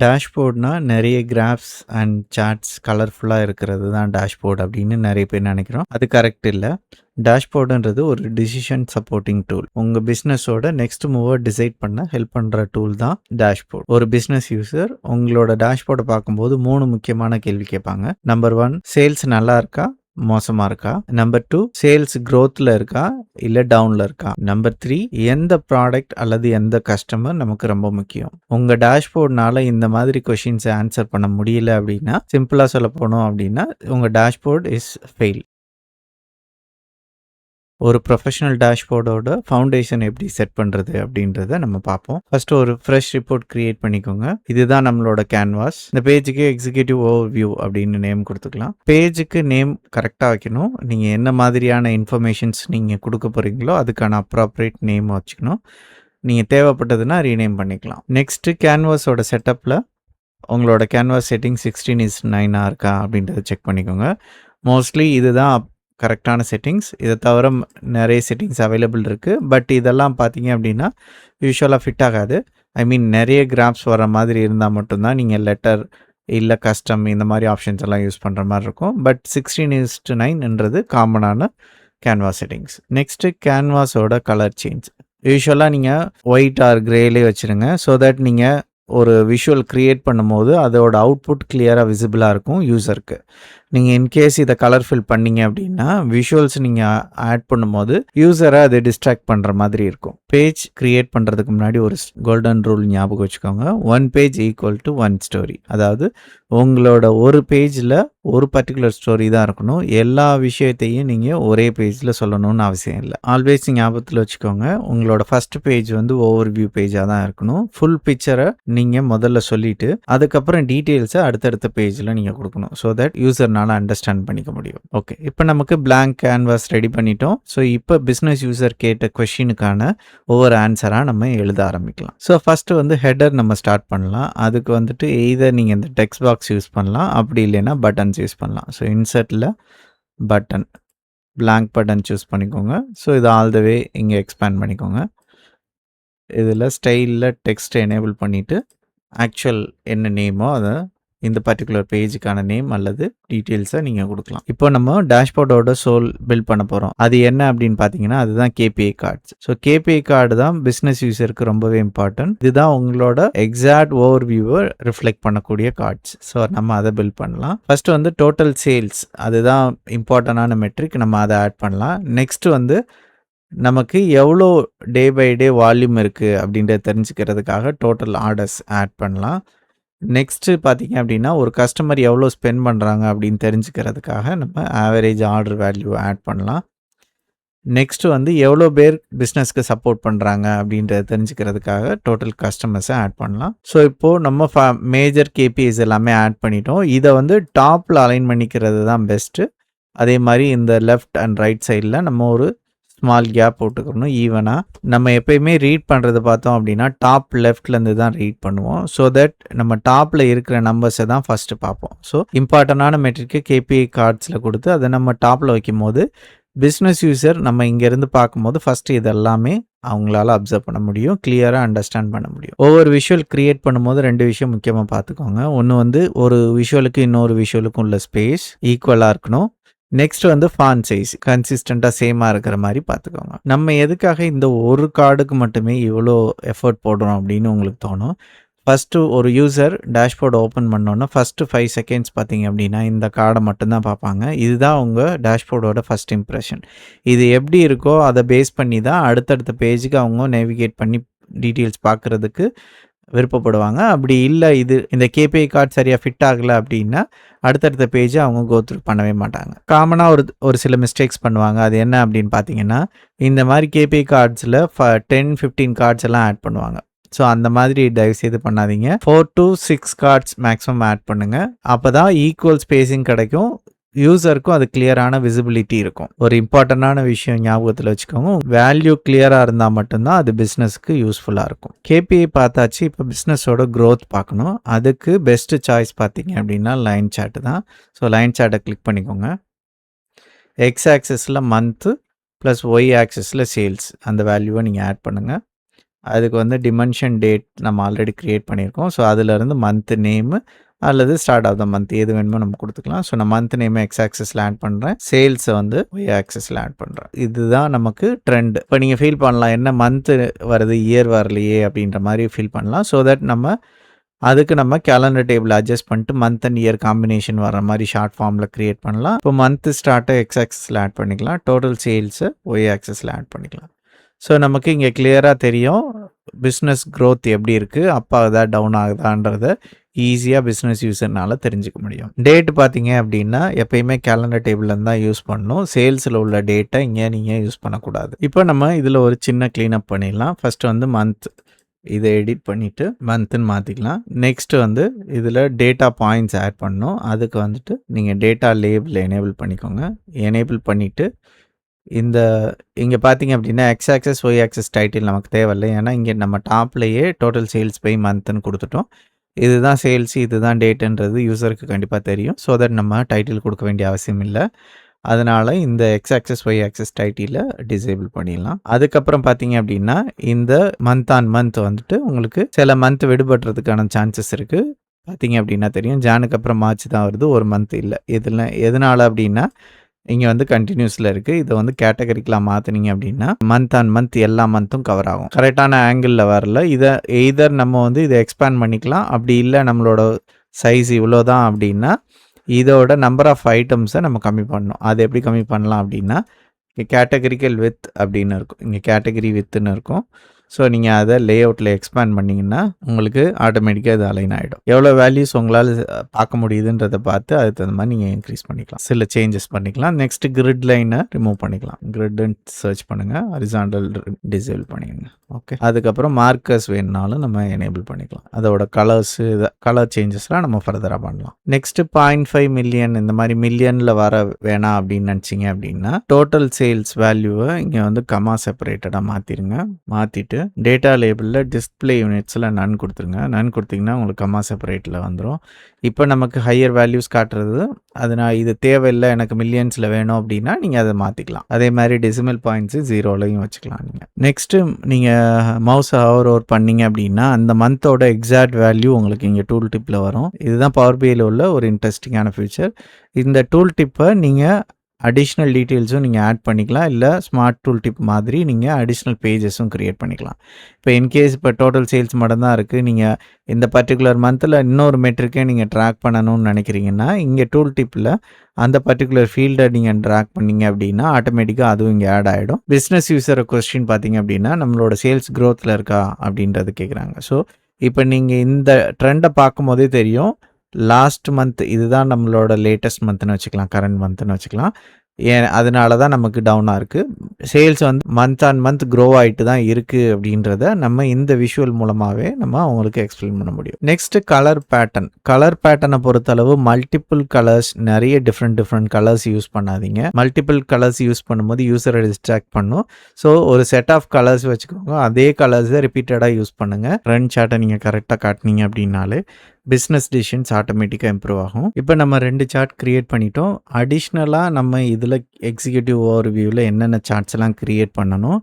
டேஷ்போர்ட்னா நெறைய graphs and charts கலர்ஃபுல்லா இருக்கிறது தான் டேஷ்போர்ட் அப்படின்னு நெறைய பேர் நெனைக்கிறோம். அது கரெக்ட் இல்ல. டேஷ்போர்டுன்றது ஒரு டிசிஷன் சப்போர்ட்டிங் டூல். உங்க பிசினஸோட நெக்ஸ்ட் மூவ டிசைட் பண்ண ஹெல்ப் பண்ற டூல் தான் டேஷ்போர்ட். ஒரு பிசினஸ் யூசர் உங்களோட டேஷ்போர்ட பார்க்கும்போது 3 முக்கியமான கேள்வி கேட்பாங்க. நம்பர் 1 சேல்ஸ் நல்லா இருக்கா? மோசமா இருக்கா? நம்பர் 2 சேல்ஸ் குரோத்ல இருக்கா? இல்ல டவுன்ல இருக்கா? நம்பர் 3 எந்த ப்ராடக்ட் அல்லது எந்த கஸ்டமர் நமக்கு ரொம்ப முக்கியம்? உங்க டேஷ்போர்ட்னால இந்த மாதிரி கொஸ்டின்ஸ ஆன்சர் பண்ண முடியல அப்படின்னா, சிம்பிளா சொல்ல போனோம் அப்படின்னா, உங்க டேஷ்போர்ட் இஸ் ஃபெயில். ஒரு ப்ரொஃபஷனல் டேஷ்போர்டோட ஃபவுண்டேஷன் எப்படி செட் பண்றது அப்படின்றத நம்ம பார்ப்போம். ஃபர்ஸ்ட் ஒரு ஃப்ரெஷ் ரிப்போர்ட் கிரியேட் பண்ணிக்கோங்க. இதுதான் நம்மளோட கேன்வாஸ். இந்த பேஜுக்கு எக்ஸிக்யூட்டிவ் ஓவர்வியூ அப்படின்னு நேம் கொடுத்துக்கலாம். பேஜுக்கு நேம் கரெக்டாக வைக்கணும். நீங்கள் என்ன மாதிரியான இன்ஃபர்மேஷன்ஸ் நீங்கள் கொடுக்க போறீங்களோ அதுக்கான அப்ராப்ரியேட் நேம் வச்சுக்கணும். நீங்கள் தேவைப்பட்டதுன்னா ரீநேம் பண்ணிக்கலாம். நெக்ஸ்ட்டு கேன்வாஸோட செட்டப்பில் உங்களோட கேன்வாஸ் செட்டிங் 16:9 இருக்கா அப்படின்றத செக் பண்ணிக்கோங்க. மோஸ்ட்லி இதுதான் கரெக்டான செட்டிங்ஸ். இதை தவிர நிறைய செட்டிங்ஸ் அவைலபிள் இருக்குது. பட் இதெல்லாம் பார்த்தீங்க அப்படின்னா யூஸ்வலாக ஃபிட் ஆகாது. ஐ மீன் நிறைய கிராஃப்ஸ் வர மாதிரி இருந்தால் மட்டும்தான் நீங்கள் லெட்டர் இல்லை கஸ்டம் இந்த மாதிரி ஆப்ஷன்ஸ் எல்லாம் யூஸ் பண்ணுற மாதிரி இருக்கும். பட் 16:9ன்றது காமனான கேன்வாஸ் செட்டிங்ஸ். நெக்ஸ்ட்டு கேன்வாஸோட கலர் சேஞ்ச். யூஸ்வலாக நீங்கள் ஒயிட் ஆர் கிரேலே வச்சுருங்க. ஸோ தட் நீங்கள் ஒரு விஷுவல் க்ரியேட் பண்ணும்போது அதோட அவுட்புட் கிளியராக விசிபிளாக இருக்கும் யூசருக்கு. நீங்கள் இன்கேஸ் இதை கலர் ஃபில் பண்ணீங்க அப்படின்னா விஷுவல்ஸ் நீங்கள் ஆட் பண்ணும்போது யூசரை அதை டிஸ்ட்ராக்ட் பண்ணுற மாதிரி இருக்கும். பேஜ் கிரியேட் பண்ணுறதுக்கு முன்னாடி ஒரு கோல்டன் ரூல் ஞாபகம் வச்சுக்கோங்க. 1 பேஜ் ஈக்குவல் டு 1 ஸ்டோரி. அதாவது உங்களோட ஒரு பேஜில் ஒரு பர்டிகுலர் ஸ்டோரி தான் இருக்கணும். எல்லா விஷயத்தையும் நீங்கள் ஒரே பேஜில் சொல்லணும்னு அவசியம் இல்லை. ஆல்வேஸ் ஞாபகத்தில் வச்சுக்கோங்க, உங்களோட ஃபர்ஸ்ட் பேஜ் வந்து ஓவர் வியூ பேஜாக தான் இருக்கணும். ஃபுல் பிக்சரை நீங்கள் முதல்ல சொல்லிவிட்டு அதுக்கப்புறம் டீட்டெயில்ஸை அடுத்தடுத்த பேஜில் நீங்கள் கொடுக்கணும். ஸோ தட் யூசர்னால அண்டர்ஸ்டாண்ட் பண்ணிக்க முடியும். ஓகே, இப்போ நமக்கு blank கேன்வாஸ் ரெடி பண்ணிட்டோம். ஸோ இப்போ பிஸ்னஸ் யூசர் கேட்ட கொஷினுக்கான ஒவ்வொரு ஆன்சராக நம்ம எழுத ஆரம்பிக்கலாம். ஸோ ஃபஸ்ட்டு வந்து ஹெடர் நம்ம ஸ்டார்ட் பண்ணலாம். அதுக்கு வந்துட்டு எய்தர் நீங்கள் இந்த டெக்ஸ்ட் பாக்ஸ் யூஸ் பண்ணலாம், அப்படி இல்லைன்னா பட்டன்ஸ் யூஸ் பண்ணலாம். ஸோ இன்சர்ட்டில் பட்டன், blank பட்டன் சூஸ் பண்ணிக்கோங்க. ஸோ இது ஆல் த வே இங்கே எக்ஸ்பேண்ட் பண்ணிக்கோங்க. இதில் ஸ்டைலில் டெக்ஸ்ட் எனேபிள் பண்ணிவிட்டு ஆக்சுவல் என்ன நேமோ அதை இந்த பர்டிகுலர் பேஜுக்கான நேம் அல்லது டீட்டெயில்ஸை நீங்கள் கொடுக்கலாம். இப்போ நம்ம டேஷ்போர்டோட சோல் பில்ட் பண்ண போகிறோம். அது என்ன அப்படின்னு பார்த்தீங்கன்னா அதுதான் KPI cards. So KPI card தான் பிஸ்னஸ் யூசருக்கு ரொம்பவே இம்பார்ட்டன்ட். இதுதான் உங்களோட எக்ஸாக்ட் ஓவர் வியூவை ரிஃப்ளெக்ட் பண்ணக்கூடிய கார்ட்ஸ். ஸோ நம்ம அதை பில்ட் பண்ணலாம். ஃபர்ஸ்ட் வந்து டோட்டல் சேல்ஸ், அதுதான் இம்பார்ட்டண்டான மெட்ரிக், நம்ம அதை ஆட் பண்ணலாம். நெக்ஸ்ட் வந்து நமக்கு எவ்வளோ டே பை டே வால்யூம் இருக்குது அப்படின்றத தெரிஞ்சுக்கிறதுக்காக டோட்டல் ஆர்டர்ஸ் ஆட் பண்ணலாம். நெக்ஸ்ட்டு பார்த்தீங்க அப்படின்னா ஒரு கஸ்டமர் எவ்வளோ ஸ்பெண்ட் பண்ணுறாங்க அப்படின்னு தெரிஞ்சுக்கிறதுக்காக நம்ம ஆவரேஜ் ஆர்டர் வேல்யூ ஆட் பண்ணலாம். நெக்ஸ்ட்டு வந்து எவ்வளோ பேர் பிஸ்னஸ்க்கு சப்போர்ட் பண்ணுறாங்க அப்படின்றத தெரிஞ்சுக்கிறதுக்காக டோட்டல் கஸ்டமர்ஸை ஆட் பண்ணலாம். ஸோ இப்போது நம்ம மேஜர் கேபிஐஸ் எல்லாமே ஆட் பண்ணிட்டோம். இதை வந்து டாப்பில் அலைன் பண்ணிக்கிறது தான் பெஸ்ட்டு. அதே மாதிரி இந்த லெஃப்ட் அண்ட் ரைட் சைடில் நம்ம ஒரு ஸ்மால் கேப் போட்டுக்கணும் ஈவனாக. நம்ம எப்பயுமே ரீட் பண்ணுறது பார்த்தோம் அப்படின்னா டாப் லெஃப்ட்லேருந்து தான் ரீட் பண்ணுவோம். ஸோ தட் நம்ம டாப்பில் இருக்கிற நம்பர்ஸை தான் ஃபஸ்ட்டு பார்ப்போம். ஸோ இம்பார்ட்டண்டான மெட்ரிக்கு கேபிஐ கார்ட்ஸில் கொடுத்து அதை நம்ம டாப்பில் வைக்கும் போது பிஸ்னஸ் யூசர் நம்ம இங்கேருந்து பார்க்கும்போது ஃபஸ்ட்டு இதெல்லாமே அவங்களால அப்சர்வ் பண்ண முடியும், கிளியராக அண்டர்ஸ்டாண்ட் பண்ண முடியும். ஒவ்வொரு விஷுவல் க்ரியேட் பண்ணும்போது 2 விஷயம் முக்கியமாக பார்த்துக்கோங்க. ஒன்று வந்து ஒரு விஷுவலுக்கு இன்னொரு விஷுவலுக்கும் உள்ள ஸ்பேஸ் ஈக்குவலாக இருக்கணும். நெக்ஸ்ட் வந்து ஃபாண்ட் சைஸ் கன்சிஸ்டண்ட்டாக சேமாக இருக்கிற மாதிரி பார்த்துக்கோங்க. நம்ம எதுக்காக இந்த ஒரு கார்டுக்கு மட்டுமே இவ்வளோ எஃபர்ட் போடுறோம் அப்படின்னு உங்களுக்கு தோணும். ஃபஸ்ட்டு ஒரு யூசர் டேஷ்போர்டு ஓப்பன் பண்ணோன்னா ஃபஸ்ட்டு 5 செகண்ட்ஸ் பார்த்தீங்க அப்படின்னா இந்த கார்டை மட்டும்தான் பார்ப்பாங்க. இதுதான் உங்கள் டேஷ்போர்டோட ஃபஸ்ட் இம்ப்ரெஷன். இது எப்படி இருக்கோ அதை பேஸ் பண்ணி தான் அடுத்தடுத்த பேஜுக்கு அவங்க நேவிகேட் பண்ணி டீட்டெயில்ஸ் பார்க்குறதுக்கு விருப்பப்படுவாங்க. அப்படி இல்லை இது இந்த கேபிஐ கார்டு சரியாக ஃபிட் ஆகலை அப்படின்னா அடுத்தடுத்த பேஜை அவங்க கோத்ரூ பண்ணவே மாட்டாங்க. காமனாக ஒரு சில மிஸ்டேக்ஸ் பண்ணுவாங்க. அது என்ன அப்படின்னு பார்த்தீங்கன்னா இந்த மாதிரி கேபிஐ கார்ட்ஸில் 10-15 கார்ட்ஸ் எல்லாம் ஆட் பண்ணுவாங்க. ஸோ அந்த மாதிரி தயவுசெய்து பண்ணாதீங்க. 4 to 6 கார்ட்ஸ் மேக்ஸிமம் ஆட் பண்ணுங்கள். அப்போ தான் ஈக்குவல் ஸ்பேஸிங் கிடைக்கும், யூசருக்கும் அது கிளியரான விசிபிலிட்டி இருக்கும். ஒரு இம்பார்ட்டண்டான விஷயம் ஞாபகத்தில் வச்சுக்கோங்க, வேல்யூ கிளியராக இருந்தால் மட்டும்தான் அது பிஸ்னஸ்க்கு யூஸ்ஃபுல்லாக இருக்கும். கேபிஐ பார்த்தாச்சு, இப்போ பிஸ்னஸோட க்ரோத் பார்க்கணும். அதுக்கு பெஸ்ட்டு சாய்ஸ் பார்த்தீங்க அப்படின்னா லைன் சார்ட் தான். ஸோ லைன் சார்ட்டை கிளிக் பண்ணிக்கோங்க. எக்ஸ் ஆக்சஸில் மந்த்து ப்ளஸ் ஒய் ஆக்சஸில் சேல்ஸ் அந்த வேல்யூவை நீங்கள் ஆட் பண்ணுங்கள். அதுக்கு வந்து டிமென்ஷன் டேட் நம்ம ஆல்ரெடி கிரியேட் பண்ணியிருக்கோம். ஸோ அதிலிருந்து மந்த் நேமு அல்லது ஸ்டார்ட் ஆஃப் த மந்த் எது வேணுமோ நம்ம கொடுத்துக்கலாம். ஸோ நான் மந்த் நேம் எக்ஸ் ஆக்சிஸில் ஆட் பண்ணுறேன், சேல்ஸை வந்து ஒய் ஆக்சிஸில் ஆட் பண்ணுறேன். இதுதான் நமக்கு ட்ரெண்ட். இப்போ நீங்கள் ஃபீல் பண்ணலாம், என்ன மந்த்து வருது இயர் வரலையே அப்படின்ற மாதிரி ஃபீல் பண்ணலாம். ஸோ தட் அதுக்கு நம்ம கேலண்டர் டேபிள் அட்ஜஸ்ட் பண்ணிட்டு மந்த் அண்ட் இயர் காம்பினேஷன் வர மாதிரி ஷார்ட் ஃபார்மில் கிரியேட் பண்ணலாம். இப்போ மந்த் ஸ்டார்ட்டை எக்ஸ் ஆக்சிஸில் ஆட் பண்ணிக்கலாம், டோட்டல் சேல்ஸை ஒய் ஆக்சிஸில் ஆட் பண்ணிக்கலாம். ஸோ நமக்கு இங்கே கிளியராக தெரியும் பிஸ்னஸ் க்ரோத் எப்படி இருக்குது, அப் ஆகுதா டவுன் ஆகுதான்றத ஈஸியாக பிஸ்னஸ் யூஸர்னால தெரிஞ்சுக்க முடியும். டேட் பார்த்தீங்க அப்படின்னா எப்பயுமே கேலண்டர் டேபிளில் தான் யூஸ் பண்ணணும். சேல்ஸில் உள்ள டேட்டை இங்கே நீங்கள் யூஸ் பண்ணக்கூடாது. இப்போ நம்ம இதில் ஒரு சின்ன க்ளீனப் பண்ணிடலாம். ஃபஸ்ட்டு வந்து மந்த் இதை எடிட் பண்ணிவிட்டு மந்த்துன்னு மாற்றிக்கலாம். நெக்ஸ்ட்டு வந்து இதில் டேட்டா பாயிண்ட்ஸ் ஆட் பண்ணணும். அதுக்கு வந்துட்டு நீங்கள் டேட்டா லேபிள் எனேபிள் பண்ணிக்கோங்க. எனேபிள் பண்ணிவிட்டு இங்கே பார்த்தீங்க அப்படின்னா X axis Y axis title நமக்கு தேவையில்லை. ஏன்னா இங்கே நம்ம டாப்லேயே டோட்டல் சேல்ஸ் பை மந்த்ன்னு கொடுத்துட்டோம். இதுதான் சேல்ஸ், இதுதான் டேட்டுன்றது யூசருக்கு கண்டிப்பாக தெரியும். ஸோ தட் நம்ம டைட்டில் கொடுக்க வேண்டிய அவசியம் இல்லை. அதனால் இந்த எக்ஸ் ஆக்சஸ் ஒய் ஆக்சஸ் டைட்டிலை டிசேபிள் பண்ணிடலாம். அதுக்கப்புறம் பார்த்தீங்க அப்படின்னா இந்த மந்த் ஆன் மந்த் வந்துட்டு உங்களுக்கு சில மந்த் விடுபடுறதுக்கான சான்சஸ் இருக்குது. பார்த்தீங்க அப்படின்னா தெரியும், ஜானுக்கு அப்புறம் மார்ச் தான் வருது, ஒரு மந்த் இல்லை. எதனால் அப்படின்னா இங்கே வந்து கண்டினியூஸில் இருக்குது. இதை வந்து கேட்டகரிக்கெலாம் மாற்றினீங்க அப்படின்னா மந்த் ஆன் மந்த் எல்லா மந்த்தும் கவர் ஆகும். கரெக்டான ஆங்கிளில் வரல. இதை எய்தர் நம்ம வந்து இதை எக்ஸ்பேண்ட் பண்ணிக்கலாம், அப்படி இல்லை நம்மளோட சைஸ் இவ்வளோ தான் அப்படின்னா இதோட நம்பர் ஆஃப் ஐட்டம்ஸை நம்ம கம்மி பண்ணணும். அதை எப்படி கம்மி பண்ணலாம் அப்படின்னா இங்கே கேட்டகரிக்கல் வித் அப்படின்னு இருக்கும், இங்கே கேட்டகரி வித்துன்னு இருக்கும். ஸோ நீங்கள் அதை லே அவுட்டில் எக்ஸ்பேண்ட் பண்ணிங்கன்னா உங்களுக்கு ஆட்டோமேட்டிக்காக இது அலைன் ஆகிடும். எவ்வளோ வேல்யூஸ் உங்களால் பார்க்க முடியுதுன்றதை பார்த்து அதுக்கு தகுந்த மாதிரி நீங்கள் இன்க்ரீஸ் பண்ணிக்கலாம், சில சேஞ்சஸ் பண்ணிக்கலாம். நெக்ஸ்ட்டு கிரிட் லைனை ரிமூவ் பண்ணிக்கலாம். கிரிட்னு சர்ச் பண்ணுங்கள், ஹரிசாண்டல் டிசேபிள் பண்ணிக்கோங்க. ஓகே, அதுக்கப்புறம் மார்க்கர்ஸ் வேணுனாலும் நம்ம எனேபிள் பண்ணிக்கலாம். அதோட கலர்ஸு கலர் சேஞ்சஸ்லாம் நம்ம ஃபர்தராக பண்ணலாம். நெக்ஸ்ட்டு 0.5 மில்லியன் இந்த மாதிரி மில்லியனில் வர வேணாம் அப்படின்னு நினச்சிங்க அப்படின்னா டோட்டல் சேல்ஸ் வேல்யூவை இங்கே வந்து கமா செப்பரேட்டடாக மாற்றிடுங்க. மாற்றிட்டு டேட்டா லேபிளில் டிஸ்பிளே யூனிட்ஸில் நன் கொடுத்துருங்க. நன் கொடுத்தீங்கன்னா உங்களுக்கு கமா செப்பரேட்டில் வந்துடும். இப்போ நமக்கு ஹையர் வேல்யூஸ் காட்டுறது, அதனால் இது தேவையில்லை எனக்கு மில்லியன்ஸில் வேணும் அப்படின்னா நீங்கள் அதை மாற்றிக்கலாம். அதே மாதிரி டெசிமல் பாயிண்ட்ஸு 0லையும் வச்சுக்கலாம். நீங்கள் நெக்ஸ்ட்டு நீங்கள் மவுஸை ஓவர் பண்ணிங்க அப்படின்னா அந்த மந்தோட எக்ஸாக்ட் வேல்யூ உங்களுக்கு இங்கே டூல் டிப்பில் வரும். இதுதான் பவர் பிஐயில் உள்ள ஒரு இன்ட்ரெஸ்டிங்கான ஃபியூச்சர். இந்த டூல் டிப்பை நீங்கள் அடிஷ்னல் டீட்டெயில்ஸும் நீங்கள் ஆட் பண்ணிக்கலாம், இல்லை ஸ்மார்ட் டூல் டிப் மாதிரி நீங்கள் அடிஷ்னல் பேஜஸும் க்ரியேட் பண்ணிக்கலாம். இப்போ இன்கேஸ் இப்போ டோட்டல் சேல்ஸ் மட்டும் தான் இருக்குது, நீங்கள் இந்த பர்டிகுலர் மந்தில் இன்னொரு மெட்ரிக்கே நீங்கள் ட்ராக் பண்ணணும்னு நினைக்கிறீங்கன்னா இங்கே டூல் டிப்பில் அந்த பர்டிகுலர் ஃபீல்டை நீங்கள் ட்ராக் பண்ணிங்க அப்படின்னா ஆட்டோமேட்டிக்காக அதுவும் இங்கே ஆட் ஆகிடும். பிஸ்னஸ் யூஸர் கொஸ்டின் பார்த்தீங்க அப்படின்னா நம்மளோட சேல்ஸ் க்ரோத்தில் இருக்கா அப்படின்றது கேட்குறாங்க. ஸோ இப்போ நீங்கள் இந்த ட்ரெண்டை பார்க்கும் போதே தெரியும், லாஸ்ட் மந்த் இதுதான் நம்மளோட லேட்டஸ்ட் மந்த்னு வச்சுக்கலாம், கரண்ட் மந்த்னு வச்சுக்கலாம். அதனால தான் நமக்கு டவுனாக இருக்குது. சேல்ஸ் வந்து மந்த் ஆன் மந்த் க்ரோ ஆகிட்டு தான் இருக்குது அப்படின்றத நம்ம இந்த விஷுவல் மூலமாகவே நம்ம அவங்களுக்கு எக்ஸ்பிளைன் பண்ண முடியும். நெக்ஸ்ட்டு கலர் பேட்டர்னை பொறுத்தளவு மல்டிபிள் கலர்ஸ், நிறைய டிஃப்ரெண்ட் கலர்ஸ் யூஸ் பண்ணாதீங்க. மல்டிபிள் கலர்ஸ் யூஸ் பண்ணும்போது யூஸரை டிஸ்ட்ராக்ட் பண்ணும். ஸோ ஒரு செட் ஆஃப் கலர்ஸ் வச்சுக்கோங்க, அதே கலர்ஸை ரிப்பீட்டடாக யூஸ் பண்ணுங்கள். ரன் சார்ட்டை நீங்கள் கரெக்டாக காட்டினீங்க அப்படின்னாலே பிஸ்னஸ் டிசிஷன்ஸ் ஆட்டோமேட்டிக்காக இம்ப்ரூவ் ஆகும். இப்போ நம்ம 2 சார்ட் க்ரியேட் பண்ணிட்டோம். அடிஷ்னலாக நம்ம இதில் எக்ஸிக்யூட்டிவ் ஓவர் வியூவில் என்னென்ன சார்ட்ஸ் எல்லாம் க்ரியேட் பண்ணணும்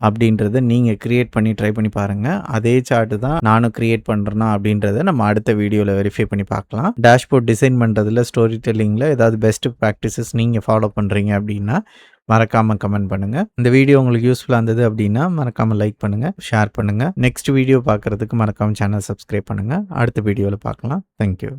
அப்படின்றத நீங்கள் க்ரியேட் பண்ணி ட்ரை பண்ணி பாருங்கள். அதே சார்ட்டு தான் நானும் க்ரியேட் பண்ணுறேன்னா அப்படின்றத நம்ம அடுத்த வீடியோவில் வெரிஃபை பண்ணி பார்க்கலாம். டேஷ்போர்ட் டிசைன் பண்ணுறதுல ஸ்டோரி டெல்லிங்கில் ஏதாவது பெஸ்ட் ப்ராக்டிசஸ் நீங்கள் ஃபாலோ பண்ணுறீங்க அப்படின்னா மறக்காமல் கமெண்ட் பண்ணுங்கள். இந்த வீடியோ உங்களுக்கு யூஸ்ஃபுல்லாக இருந்தது அப்படின்னா மறக்காமல் லைக் பண்ணுங்கள், ஷேர் பண்ணுங்கள். நெக்ஸ்ட் வீடியோ பார்க்குறதுக்கு மறக்காமல் சேனல் சப்ஸ்கிரைப் பண்ணுங்கள். அடுத்த வீடியோவில் பார்க்கலாம். தேங்க்யூ.